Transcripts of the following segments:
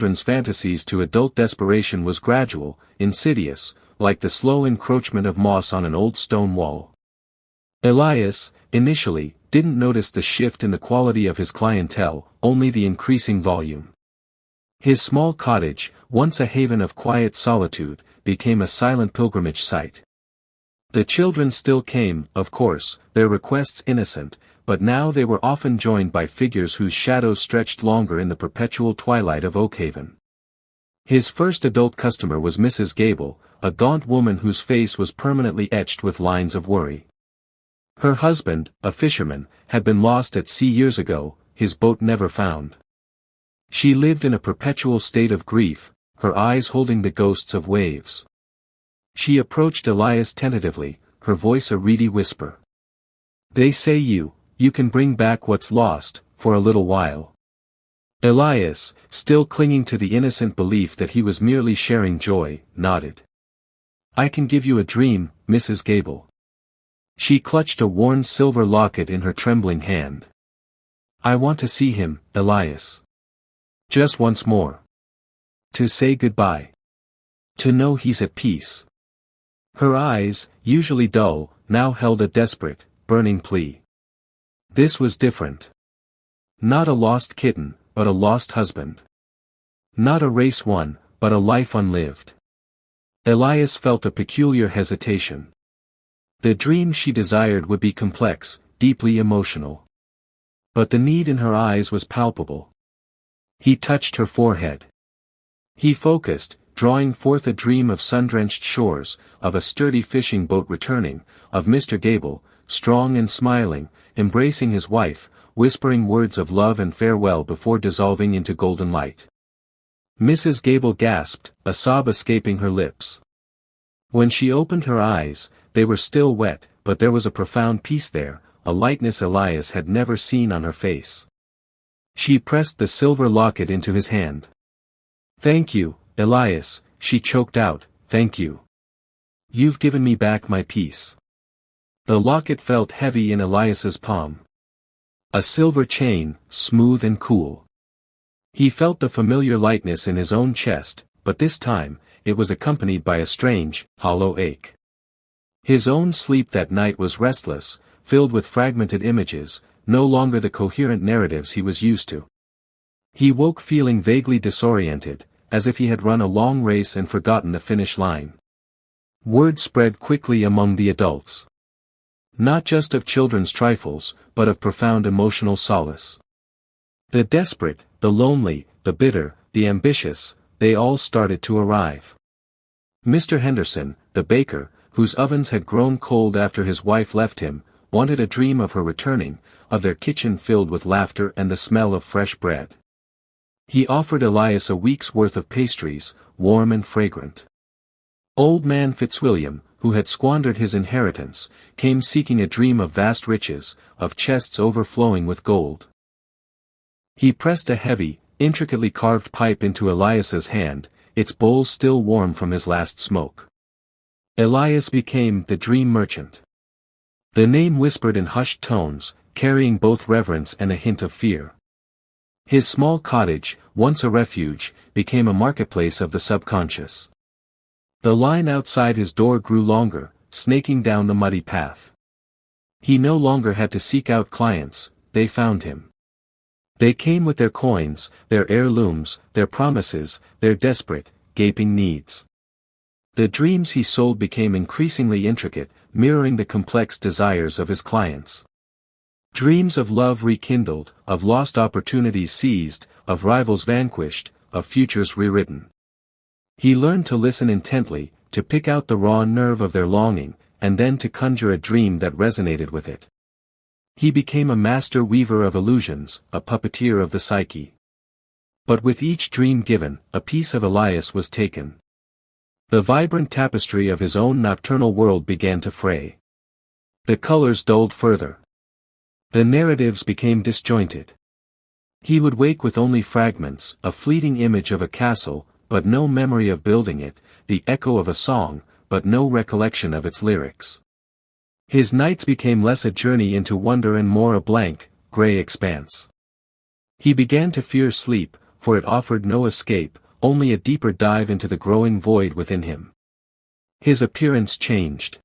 children's fantasies to adult desperation was gradual, insidious, like the slow encroachment of moss on an old stone wall. Elias, initially, didn't notice the shift in the quality of his clientele, only the increasing volume. His small cottage, once a haven of quiet solitude, became a silent pilgrimage site. The children still came, of course, their requests innocent, but now they were often joined by figures whose shadows stretched longer in the perpetual twilight of Oakhaven. His first adult customer was Mrs. Gable, a gaunt woman whose face was permanently etched with lines of worry. Her husband, a fisherman, had been lost at sea years ago, his boat never found. She lived in a perpetual state of grief, her eyes holding the ghosts of waves. She approached Elias tentatively, her voice a reedy whisper. "They say you can bring back what's lost, for a little while." Elias, still clinging to the innocent belief that he was merely sharing joy, nodded. "I can give you a dream, Mrs. Gable." She clutched a worn silver locket in her trembling hand. "I want to see him, Elias. Just once more. To say goodbye. To know he's at peace." Her eyes, usually dull, now held a desperate, burning plea. This was different. Not a lost kitten, but a lost husband. Not a race won, but a life unlived. Elias felt a peculiar hesitation. The dream she desired would be complex, deeply emotional. But the need in her eyes was palpable. He touched her forehead. He focused, drawing forth a dream of sun-drenched shores, of a sturdy fishing boat returning, of Mr. Gable, strong and smiling, embracing his wife, whispering words of love and farewell before dissolving into golden light. Mrs. Gable gasped, a sob escaping her lips. When she opened her eyes, they were still wet, but there was a profound peace there, a lightness Elias had never seen on her face. She pressed the silver locket into his hand. "Thank you, Elias," she choked out, "thank you. You've given me back my peace." The locket felt heavy in Elias's palm. A silver chain, smooth and cool. He felt the familiar lightness in his own chest, but this time, it was accompanied by a strange, hollow ache. His own sleep that night was restless, filled with fragmented images, no longer the coherent narratives he was used to. He woke feeling vaguely disoriented, as if he had run a long race and forgotten the finish line. Word spread quickly among the adults. Not just of children's trifles, but of profound emotional solace. The desperate, the lonely, the bitter, the ambitious, they all started to arrive. Mr. Henderson, the baker, whose ovens had grown cold after his wife left him, wanted a dream of her returning, of their kitchen filled with laughter and the smell of fresh bread. He offered Elias a week's worth of pastries, warm and fragrant. Old man Fitzwilliam, who had squandered his inheritance, came seeking a dream of vast riches, of chests overflowing with gold. He pressed a heavy, intricately carved pipe into Elias's hand, its bowl still warm from his last smoke. Elias became the dream merchant. The name whispered in hushed tones, carrying both reverence and a hint of fear. His small cottage, once a refuge, became a marketplace of the subconscious. The line outside his door grew longer, snaking down the muddy path. He no longer had to seek out clients, they found him. They came with their coins, their heirlooms, their promises, their desperate, gaping needs. The dreams he sold became increasingly intricate, mirroring the complex desires of his clients. Dreams of love rekindled, of lost opportunities seized, of rivals vanquished, of futures rewritten. He learned to listen intently, to pick out the raw nerve of their longing, and then to conjure a dream that resonated with it. He became a master weaver of illusions, a puppeteer of the psyche. But with each dream given, a piece of Elias was taken. The vibrant tapestry of his own nocturnal world began to fray. The colors dulled further. The narratives became disjointed. He would wake with only fragments, a fleeting image of a castle, but no memory of building it, the echo of a song, but no recollection of its lyrics. His nights became less a journey into wonder and more a blank, gray expanse. He began to fear sleep, for it offered no escape, only a deeper dive into the growing void within him. His appearance changed.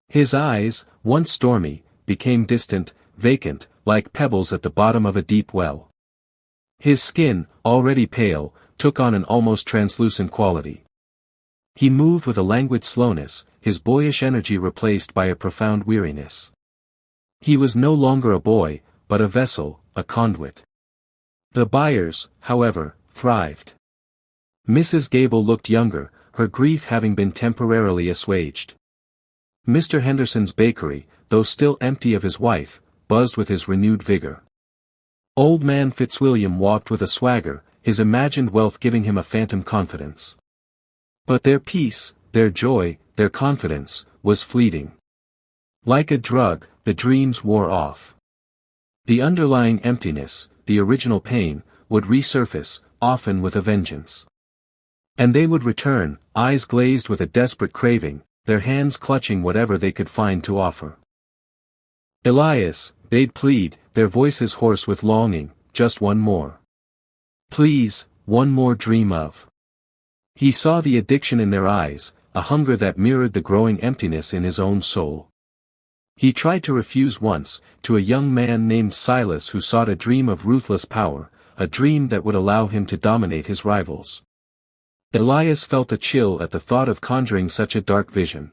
His eyes, once stormy, became distant, vacant, like pebbles at the bottom of a deep well. His skin, already pale, took on an almost translucent quality. He moved with a languid slowness, his boyish energy replaced by a profound weariness. He was no longer a boy, but a vessel, a conduit. The buyers, however, thrived. Mrs. Gable looked younger, her grief having been temporarily assuaged. Mr. Henderson's bakery, though still empty of his wife, buzzed with his renewed vigor. Old man Fitzwilliam walked with a swagger, his imagined wealth giving him a phantom confidence. But their peace, their joy, their confidence, was fleeting. Like a drug, the dreams wore off. The underlying emptiness, the original pain, would resurface, often with a vengeance. And they would return, eyes glazed with a desperate craving, their hands clutching whatever they could find to offer. Elias, they'd plead, their voices hoarse with longing, just one more. Please, one more dream of. He saw the addiction in their eyes, a hunger that mirrored the growing emptiness in his own soul. He tried to refuse once, to a young man named Silas who sought a dream of ruthless power, a dream that would allow him to dominate his rivals. Elias felt a chill at the thought of conjuring such a dark vision.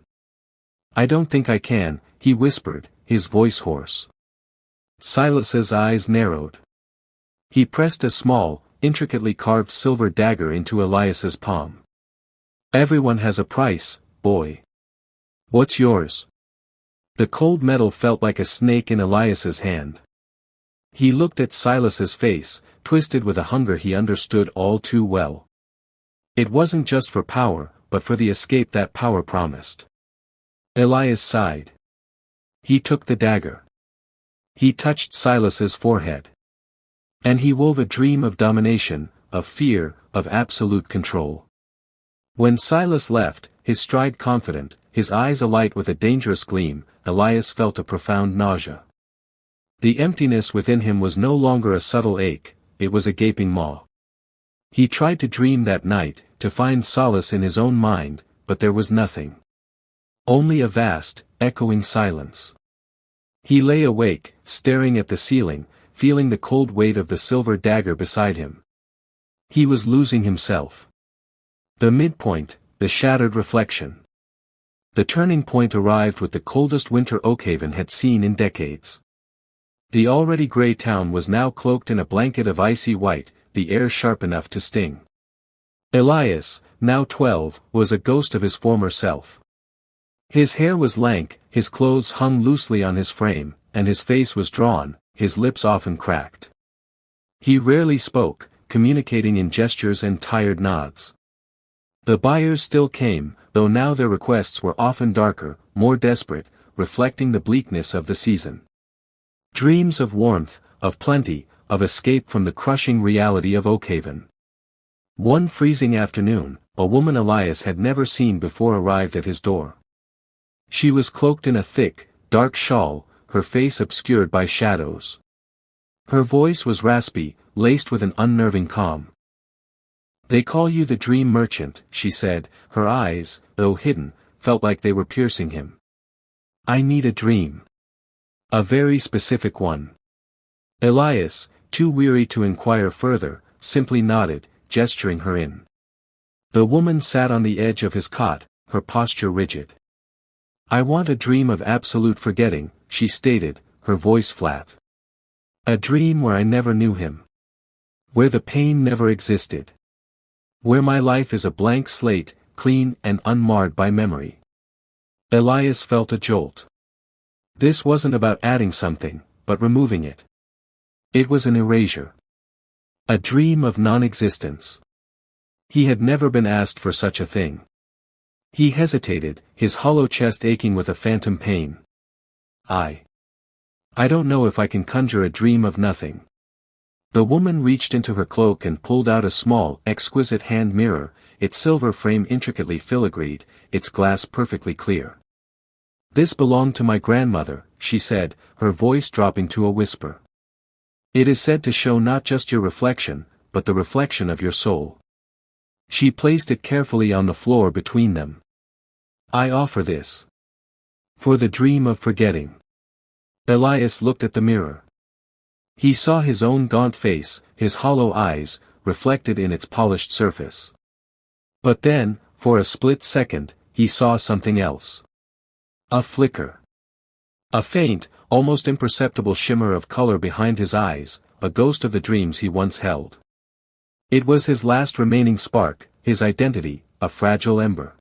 I don't think I can, he whispered, his voice hoarse. Silas's eyes narrowed. He pressed a small, intricately carved silver dagger into Elias's palm. Everyone has a price, boy. What's yours? The cold metal felt like a snake in Elias's hand. He looked at Silas's face, twisted with a hunger he understood all too well. It wasn't just for power, but for the escape that power promised. Elias sighed. He took the dagger. He touched Silas's forehead. And he wove a dream of domination, of fear, of absolute control. When Silas left, his stride confident, his eyes alight with a dangerous gleam, Elias felt a profound nausea. The emptiness within him was no longer a subtle ache, it was a gaping maw. He tried to dream that night, to find solace in his own mind, but there was nothing. Only a vast, echoing silence. He lay awake, staring at the ceiling, feeling the cold weight of the silver dagger beside him. He was losing himself. The midpoint, the shattered reflection. The turning point arrived with the coldest winter Oakhaven had seen in decades. The already grey town was now cloaked in a blanket of icy white, the air sharp enough to sting. Elias, now 12, was a ghost of his former self. His hair was lank, his clothes hung loosely on his frame, and his face was drawn, his lips often cracked. He rarely spoke, communicating in gestures and tired nods. The buyers still came, though now their requests were often darker, more desperate, reflecting the bleakness of the season. Dreams of warmth, of plenty, of escape from the crushing reality of Oakhaven. One freezing afternoon, a woman Elias had never seen before arrived at his door. She was cloaked in a thick, dark shawl, her face obscured by shadows. Her voice was raspy, laced with an unnerving calm. They call you the dream merchant, she said, her eyes, though hidden, felt like they were piercing him. I need a dream. A very specific one. Elias, too weary to inquire further, simply nodded, gesturing her in. The woman sat on the edge of his cot, her posture rigid. I want a dream of absolute forgetting, she stated, her voice flat. A dream where I never knew him. Where the pain never existed. Where my life is a blank slate, clean and unmarred by memory. Elias felt a jolt. This wasn't about adding something, but removing it. It was an erasure. A dream of non-existence. He had never been asked for such a thing. He hesitated, his hollow chest aching with a phantom pain. I don't know if I can conjure a dream of nothing. The woman reached into her cloak and pulled out a small, exquisite hand mirror, its silver frame intricately filigreed, its glass perfectly clear. This belonged to my grandmother, she said, her voice dropping to a whisper. It is said to show not just your reflection, but the reflection of your soul. She placed it carefully on the floor between them. I offer this. For the dream of forgetting. Elias looked at the mirror. He saw his own gaunt face, his hollow eyes, reflected in its polished surface. But then, for a split second, he saw something else. A flicker. A faint, almost imperceptible shimmer of color behind his eyes, a ghost of the dreams he once held. It was his last remaining spark, his identity, a fragile ember.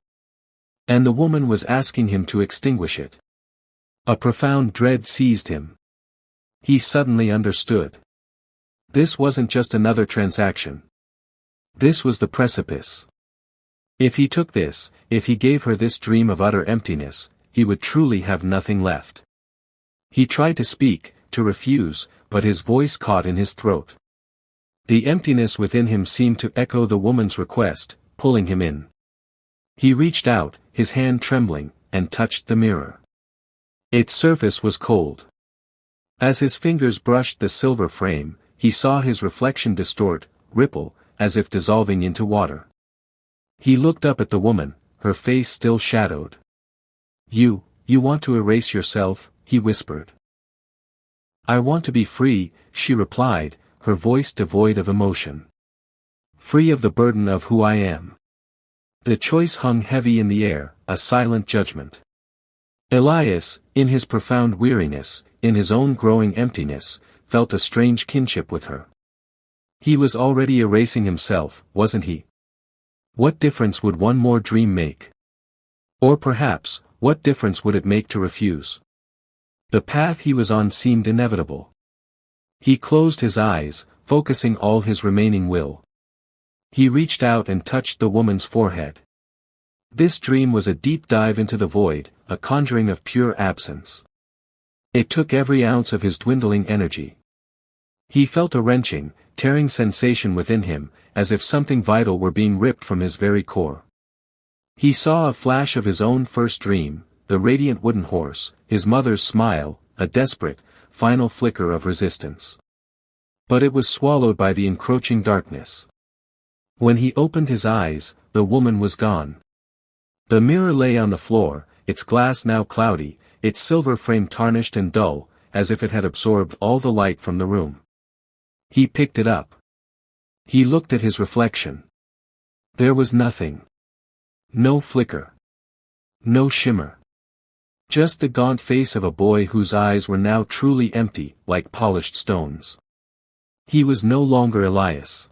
And the woman was asking him to extinguish it. A profound dread seized him. He suddenly understood. This wasn't just another transaction. This was the precipice. If he took this, if he gave her this dream of utter emptiness, he would truly have nothing left. He tried to speak, to refuse, but his voice caught in his throat. The emptiness within him seemed to echo the woman's request, pulling him in. He reached out, his hand trembling, and touched the mirror. Its surface was cold. As his fingers brushed the silver frame, he saw his reflection distort, ripple, as if dissolving into water. He looked up at the woman, her face still shadowed. You want to erase yourself?" he whispered. "I want to be free," she replied, her voice devoid of emotion. "Free of the burden of who I am." The choice hung heavy in the air, a silent judgment. Elias, in his profound weariness, in his own growing emptiness, felt a strange kinship with her. He was already erasing himself, wasn't he? What difference would one more dream make? Or perhaps, what difference would it make to refuse? The path he was on seemed inevitable. He closed his eyes, focusing all his remaining will. He reached out and touched the woman's forehead. This dream was a deep dive into the void, a conjuring of pure absence. It took every ounce of his dwindling energy. He felt a wrenching, tearing sensation within him, as if something vital were being ripped from his very core. He saw a flash of his own first dream, the radiant wooden horse, his mother's smile, a desperate, final flicker of resistance. But it was swallowed by the encroaching darkness. When he opened his eyes, the woman was gone. The mirror lay on the floor, its glass now cloudy, its silver frame tarnished and dull, as if it had absorbed all the light from the room. He picked it up. He looked at his reflection. There was nothing. No flicker. No shimmer. Just the gaunt face of a boy whose eyes were now truly empty, like polished stones. He was no longer Elias.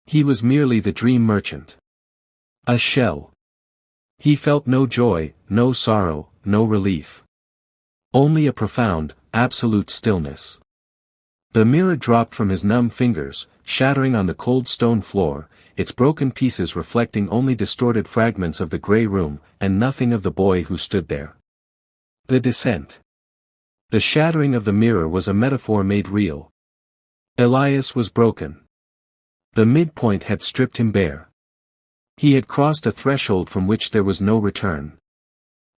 He was merely the dream merchant. A shell. He felt no joy, no sorrow, no relief. Only a profound, absolute stillness. The mirror dropped from his numb fingers, shattering on the cold stone floor, its broken pieces reflecting only distorted fragments of the grey room, and nothing of the boy who stood there. The descent. The shattering of the mirror was a metaphor made real. Elias was broken. The midpoint had stripped him bare. He had crossed a threshold from which there was no return.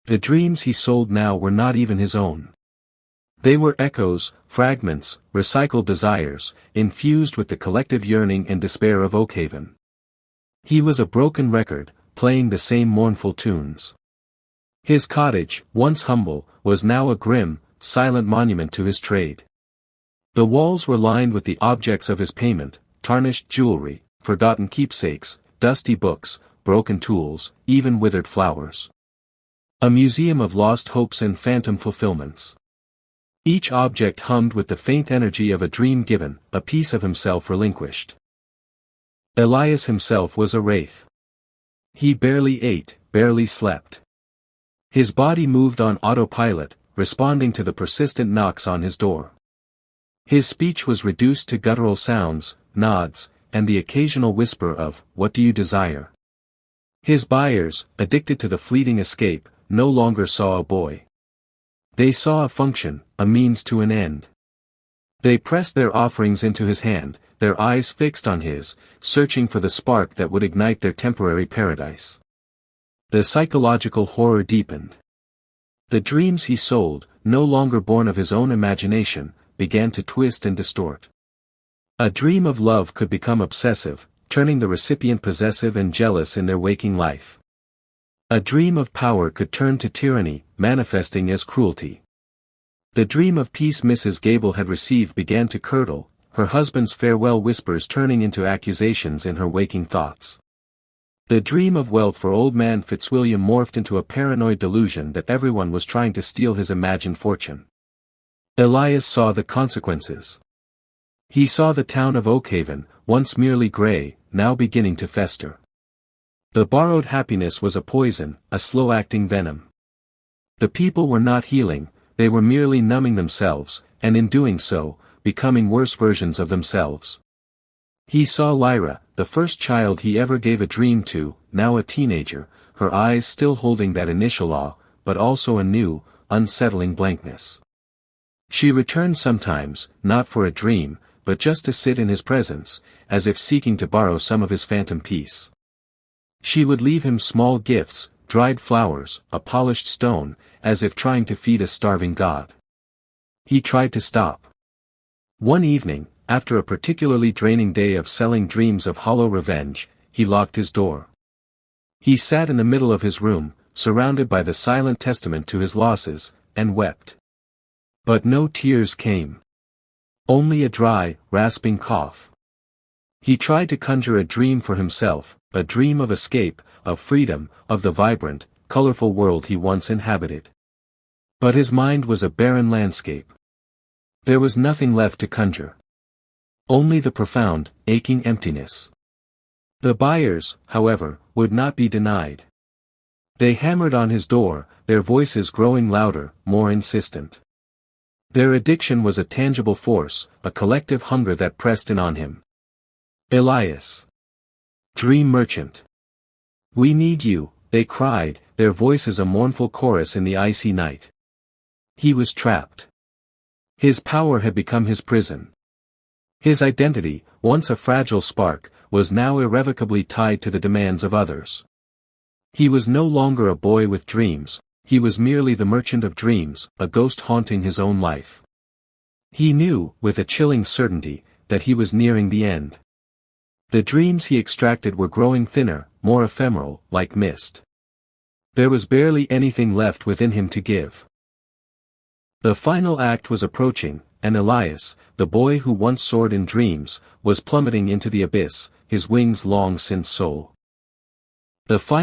The dreams he sold now were not even his own. They were echoes, fragments, recycled desires, infused with the collective yearning and despair of Oakhaven. He was a broken record, playing the same mournful tunes. His cottage, once humble, was now a grim, silent monument to his trade. The walls were lined with the objects of his payment, tarnished jewelry, forgotten keepsakes, dusty books, broken tools, even withered flowers. A museum of lost hopes and phantom fulfillments. Each object hummed with the faint energy of a dream given, a piece of himself relinquished. Elias himself was a wraith. He barely ate, barely slept. His body moved on autopilot, responding to the persistent knocks on his door. His speech was reduced to guttural sounds, nods, and the occasional whisper of, "What do you desire?" His buyers, addicted to the fleeting escape, no longer saw a boy. They saw a function, a means to an end. They pressed their offerings into his hand, their eyes fixed on his, searching for the spark that would ignite their temporary paradise. The psychological horror deepened. The dreams he sold, no longer born of his own imagination, began to twist and distort. A dream of love could become obsessive, turning the recipient possessive and jealous in their waking life. A dream of power could turn to tyranny, manifesting as cruelty. The dream of peace Mrs. Gable had received began to curdle, her husband's farewell whispers turning into accusations in her waking thoughts. The dream of wealth for old man Fitzwilliam morphed into a paranoid delusion that everyone was trying to steal his imagined fortune. Elias saw the consequences. He saw the town of Oakhaven, once merely grey, now beginning to fester. The borrowed happiness was a poison, a slow-acting venom. The people were not healing, they were merely numbing themselves, and in doing so, becoming worse versions of themselves. He saw Lyra, the first child he ever gave a dream to, now a teenager, her eyes still holding that initial awe, but also a new, unsettling blankness. She returned sometimes, not for a dream, but just to sit in his presence, as if seeking to borrow some of his phantom peace. She would leave him small gifts, dried flowers, a polished stone, as if trying to feed a starving god. He tried to stop. One evening, after a particularly draining day of selling dreams of hollow revenge, he locked his door. He sat in the middle of his room, surrounded by the silent testament to his losses, and wept. But no tears came. Only a dry, rasping cough. He tried to conjure a dream for himself, a dream of escape, of freedom, of the vibrant, colorful world he once inhabited. But his mind was a barren landscape. There was nothing left to conjure. Only the profound, aching emptiness. The buyers, however, would not be denied. They hammered on his door, their voices growing louder, more insistent. Their addiction was a tangible force, a collective hunger that pressed in on him. Elias. Dream merchant. We need you, they cried, their voices a mournful chorus in the icy night. He was trapped. His power had become his prison. His identity, once a fragile spark, was now irrevocably tied to the demands of others. He was no longer a boy with dreams, he was merely the merchant of dreams, a ghost haunting his own life. He knew, with a chilling certainty, that he was nearing the end. The dreams he extracted were growing thinner, more ephemeral, like mist. There was barely anything left within him to give. The final act was approaching, and Elias, the boy who once soared in dreams, was plummeting into the abyss, his wings long since sold. The final